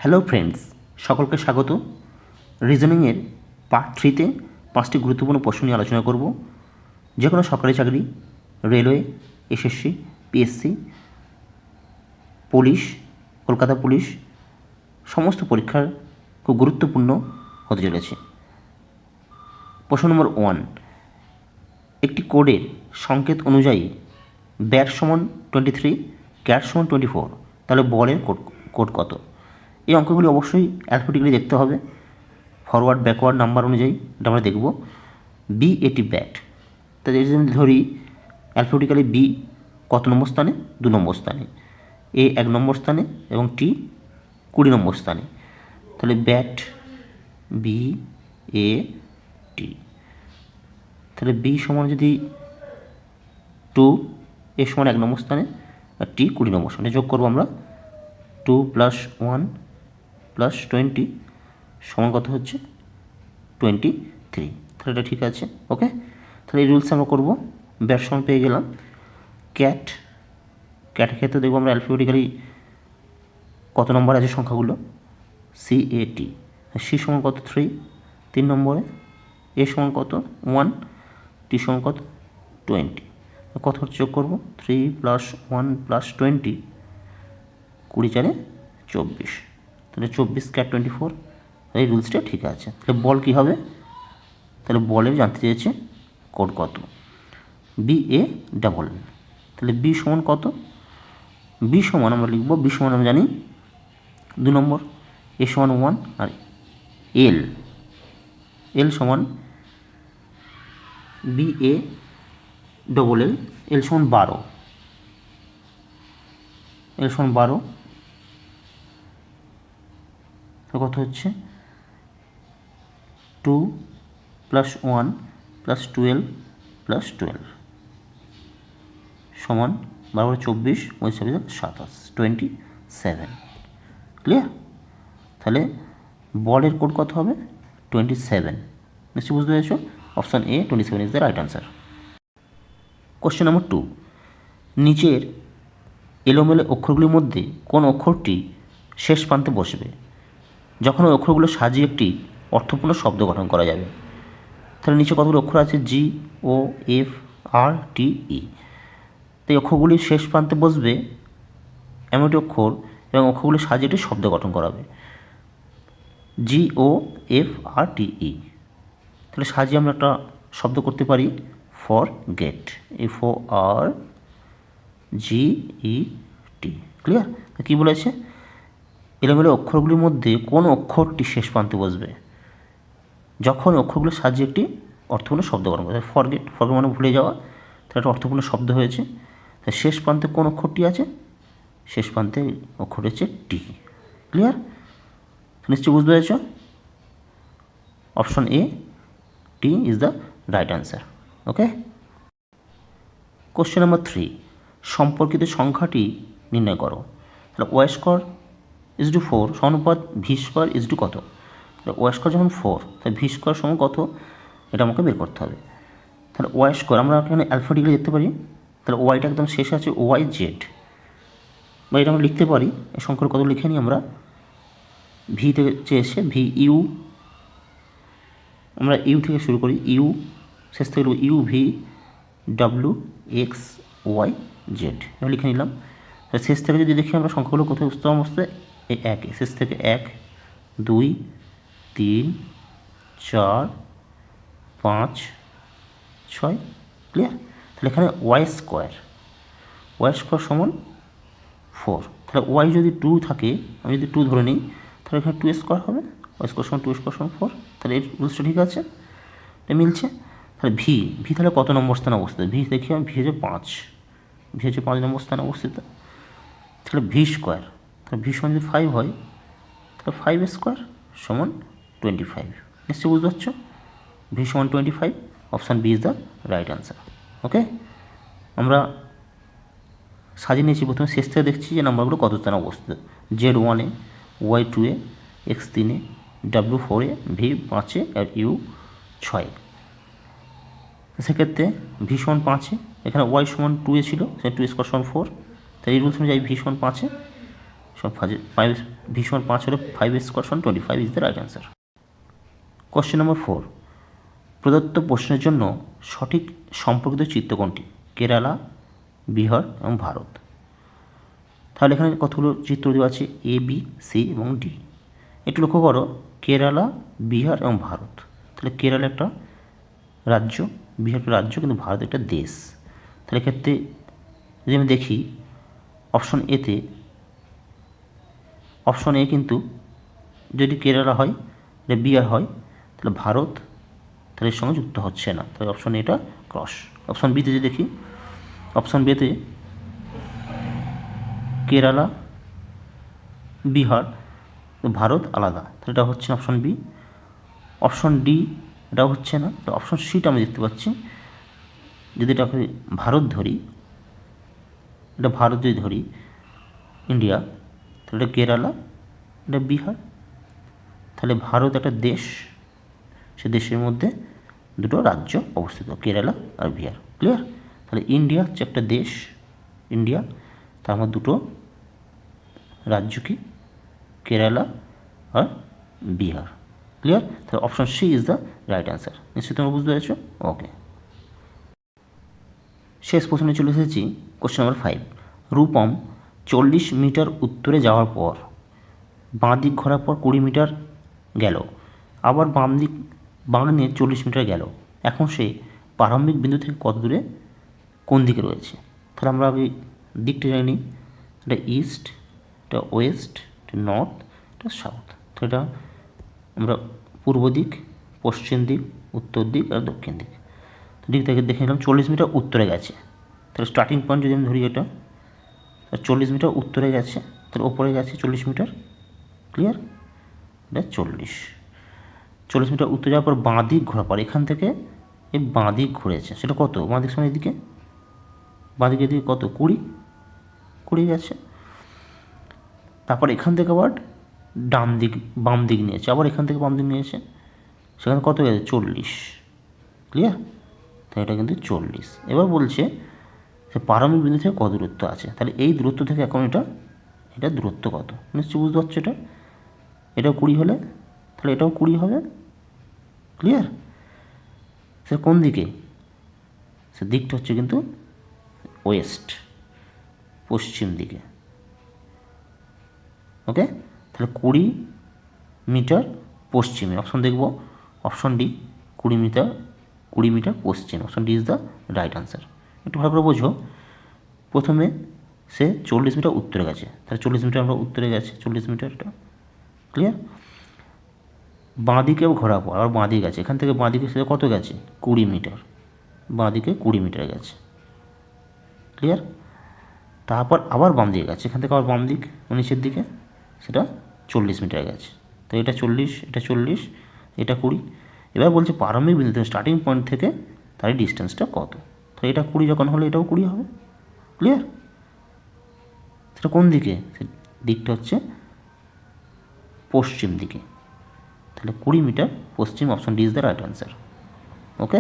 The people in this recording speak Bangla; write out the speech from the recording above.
হ্যালো ফ্রেন্ডস, সকলকে স্বাগত। রিজনিংয়ের পার্ট 3তে 5টি গুরুত্বপূর্ণ প্রশ্ন নিয়ে আলোচনা করব। যে কোনো সরকারি চাকরি, railway, SSC, PSC, police, Kolkata police, সমস্ত পরীক্ষার খুব গুরুত্বপূর্ণ হতে চলেছে। প্রশ্ন নম্বর 1, একটি কোডের সংকেত অনুযায়ী ব্যাট সমান 23, ক্যাট সমান 24, তাহলে বলের কোড কত? এই অঙ্কগুলি অবশ্যই অ্যালফাবেটিক্যালি দেখতে হবে, ফরওয়ার্ড ব্যাকওয়ার্ড নাম্বার অনুযায়ী। এটা আমরা দেখব। বি এটি ব্যাট, তাহলে যদি আমি ধরি অ্যালফাবেটিক্যালি বি কত নম্বর স্থানে? 2 নম্বর স্থানে, এ 1 নম্বর স্থানে এবং টি 20 নম্বর স্থানে। তাহলে ব্যাট বি এ টি, তাহলে বি সমান যদি 2, এ সমান 1 নম্বর স্থানে আর টি 20 নম্বর স্থানে। যোগ করবো আমরা 2 + 1 + 20 সমান কত হচ্ছে? 23। তাহলে এটা ঠিক আছে। ওকে, তাহলে এই রুলস আমরা করবো। ব্যাট সমান পেয়ে গেলাম। ক্যাটের ক্ষেত্রে দেখবো আমরা অ্যালফাবেটিক্যালি কত নম্বর আছে সংখ্যাগুলো। CAT, সি সমান কত? 3 নম্বরে, এ সমান কত? 1, টি সমান কত? 20। কত হচ্ছে? যোগ করবো 3 + 1 + 20, 20 × 4 = 24। তাহলে 24 ক্যাট 24। এই রুলসটা ঠিক আছে। তাহলে বল কী হবে? তাহলে বলের জানতে চেয়েছে কোড কত। BA ডাবল, তাহলে বি সমান কত? বি সমান আমরা লিখব, বি সমান আমরা জানি 2 নম্বর, এ সমান 1 আর এল সমান BA ডবল এল সমান 12, এল সমান 12। কত হচ্ছে? 2 + 1 + 12 + 12 সমান 12 × 24 = 27, 27। ক্লিয়ার? তাহলে বলের কোড কত হবে? 27। নিশ্চয়ই বুঝতে পেরেছ। Option A 27 is the right answer. Question number 2, নিচের এলোমেলো অক্ষরগুলির মধ্যে কোন অক্ষরটি শেষ প্রান্তে বসবে যখন ওই অক্ষরগুলো সাজিয়ে একটি অর্থপূর্ণ শব্দ গঠন করা যাবে? তাহলে নিচে কতগুলো অক্ষর আছে? GOFRTE। তো এই অক্ষরগুলির শেষ প্রান্তে বসবে এমন একটি অক্ষর এবং অক্ষরগুলি সাজিয়ে একটি শব্দ গঠন করাবে। GOFRTE। তাহলে সাজিয়ে আমরা একটা শব্দ করতে পারি, ফরগেট, FORGET। ক্লিয়ার? কী বলেছে? এলোমেলো অক্ষরগুলির মধ্যে কোন অক্ষরটি শেষ প্রান্তে বসবে যখন অক্ষরগুলো সাজিয়ে একটি অর্থপূর্ণ শব্দ গঠন করে? ফরগেট মানে ভুলে যাওয়া, তাহলে একটা অর্থপূর্ণ শব্দ হয়েছে। তাই শেষ প্রান্তে কোন অক্ষরটি আছে? শেষ প্রান্তে অক্ষর হচ্ছে টি। ক্লিয়ার? নিশ্চয়ই বুঝতে পেরেছ। Option A T is the right answer. Okay. Question number 3, সম্পর্কিত সংখ্যাটি নির্ণয় করো। তাহলে y² = 4 সমানুপাত v² কত? তাহলে y² যখন 4, তাহলে v² সমান কত? এটা আমাকে বের করতে হবে। তাহলে y² আমরা এখানে অ্যালফাবেটিক্যালি দেখতে পারি। তাহলে ওয়াইটা একদম শেষে আছে YZ, বা এটা আমরা লিখতে পারি, এই সংখ্যার কত লিখে নিই আমরা। ভি থেকে চেয়েছে VU, আমরা ইউ থেকে শুরু করি, ইউ শেষ থেকে UVWXYZ এবার লিখে নিলাম। শেষ থেকে যদি দেখি আমরা সংখ্যাগুলো কোথায় বসতে এই 1, শেষ থেকে 1 2 3 4 5 6। ক্লিয়ার? তাহলে এখানে y² সমান 4। তাহলে y যদি 2 থাকে, আমি যদি 2 ধরে নিই, তাহলে এখানে 2² হবে। y² সমান 2² সমান 4। তাহলে এই রুলসটা ঠিক আছে, এটা মিলছে। তাহলে ভি তাহলে কত নম্বর স্থানে অবস্থিত? ভি দেখি আমি, ভি হচ্ছে 5, ভি হচ্ছে 5 নম্বর স্থানে অবস্থিত। তাহলে v², তাহলে ভি সমান যদি 5 হয়, তাহলে 5² সমান 25। নিশ্চয়ই বুঝতে পারছো। ভি সমান 25, option B is the right answer. Okay, আমরা সাজিয়ে নিয়েছি। প্রথমে শেষ থেকে দেখছি যে নাম্বারগুলো কত স্থানে অবস্থিত। Z1-এ, Y2-এ, X3-এ, W4-এ, V5-এ আর U6-এ। সেক্ষেত্রে ভি সমান 5-এ, এখানে y সমান 2 ছিল, সে 2² সমান 4। তাই এই রুলস অনুযায়ী ভি সমান 5-এ ফাইভ ভি সমান 5 হলে 5 স্কোয়ার সমান 25 is the right answer. Question number 4, প্রদত্ত প্রশ্নের জন্য সঠিক সম্পর্কিত চিত্র কোনটি? কেরালা, বিহার এবং ভারত। তাহলে এখানে কতগুলো চিত্র দেওয়া আছে, এ, বি, সি এবং ডি। একটু লক্ষ্য করো, কেরালা, বিহার এবং ভারত। তাহলে কেরালা একটা রাজ্য, বিহার একটা রাজ্য, কিন্তু ভারত একটা দেশ। তাহলে এক্ষেত্রে যদি আমি দেখি অপশন এ কিন্তু যদি কেরালা হয়, এটা বিহার হয়, তাহলে ভারত তাহলে এর সঙ্গে যুক্ত হচ্ছে না, তাহলে অপশন এটা ক্রস। অপশন বিতে যদি দেখি, অপশন বিতে কেরালা, বিহার, ভারত আলাদা, তাহলে এটা হচ্ছে না অপশন বি। অপশন ডি এটাও হচ্ছে না, তো অপশন সিটা আমি দেখতে পাচ্ছি। যদি এটাকে ভারত ধরি, এটা ভারত যদি ধরি, ইন্ডিয়া, তাহলে এটা কেরালা, এটা বিহার। তাহলে ভারত একটা দেশ, সে দেশের মধ্যে দুটো রাজ্য অবস্থিত, কেরালা আর বিহার। ক্লিয়ার? তাহলে ইন্ডিয়া হচ্ছে একটা দেশ, ইন্ডিয়া, তার মধ্যে দুটো রাজ্য কি, কেরালা আর বিহার। ক্লিয়ার? তাহলে option C is the right answer. নিশ্চয়ই তোমরা বুঝতে পেরেছো? ওকে, শেষ প্রশ্নে চলে এসেছি। কোশ্চেন নাম্বার 5, রূপম 40 মিটার উত্তরে যাওয়ার পর বাঁ দিক ঘোরার পর 20 মিটার গেল, আবার বাঁ নিয়ে 40 মিটার গেল। এখন সে প্রারম্ভিক বিন্দু থেকে কত দূরে কোন দিকে রয়েছে? তাহলে আমরা আগে দিকটা জানি নিই। এটা ইস্ট, এটা ওয়েস্ট, এটা নর্থ, এটা সাউথ। তো এটা আমরা পূর্ব দিক, পশ্চিম দিক, উত্তর দিক আর দক্ষিণ দিক। তো দিক থেকে দেখে নিলাম 40 মিটার উত্তরে গেছে। তাহলে স্টার্টিং পয়েন্ট যদি আমি ধরি, এটা 40 মিটার উত্তরে গেছে, তাহলে ওপরে গেছে 40 মিটার। ক্লিয়ার? এটা 40 মিটার উত্তরে যাওয়ার পর বাঁ দিক ঘোরার পর এখান থেকে এই বাঁ দিক ঘুরেছে, সেটা কত? বাঁ দিক সময় এদিকে, বাঁ দিকে এদিকে কত? 20 গেছে। তারপর এখান থেকে আবার বাম দিক নিয়েছে, আবার এখান থেকে বাম দিক নিয়েছে, সেখানে কত গেছে? 40। ক্লিয়ার? তো এটা কিন্তু 40। এবার বলছে যে প্রারম্ভিক বিন্দু থেকে কত দূরত্ব আছে। তাহলে এই দূরত্ব থেকে এখন এটা দূরত্ব কত? নিশ্চয়ই বুঝতে পারছো। এটাও 20 হলে তাহলে এটাও 20 হবে। ক্লিয়ার? সে কোন দিকে? সে দিকটা হচ্ছে কিন্তু ওয়েস্ট, পশ্চিম দিকে। ওকে, তাহলে 20 মিটার পশ্চিমে। অপশন দেখব, option D, 20 metre Paschim. Option D is the right answer. একটু ভালো করে বোঝো। প্রথমে সে 40 মিটার উত্তরে গেছে, তাহলে 40 মিটার আমরা উত্তরে গেছে, 40 মিটারটা। ক্লিয়ার? বাঁ দিকেও ঘোরা পর আবার বাঁ দিকে গেছে, এখান থেকে বাঁ দিকে সে কত গেছে? 20 মিটার। বাঁ দিকে 20 মিটার গেছে। ক্লিয়ার? তারপর আবার বাম দিকে গেছে, এখান থেকে আবার বাম দিক নিচের দিকে, সেটা 40 মিটার গেছে। তো এটা 40, এটা 40, এটা 20। এবার বলছে প্রারম্ভিক বিন্দু থেকে স্টার্টিং পয়েন্ট থেকে তার ডিস্টেন্সটা কত? তো এটা 20 যখন হলে এটাও 20 হবে। ক্লিয়ার? সেটা কোন দিকে? দিকটা হচ্ছে পশ্চিম দিকে। তাহলে 20 metre Paschim. Option D is the right answer. Okay.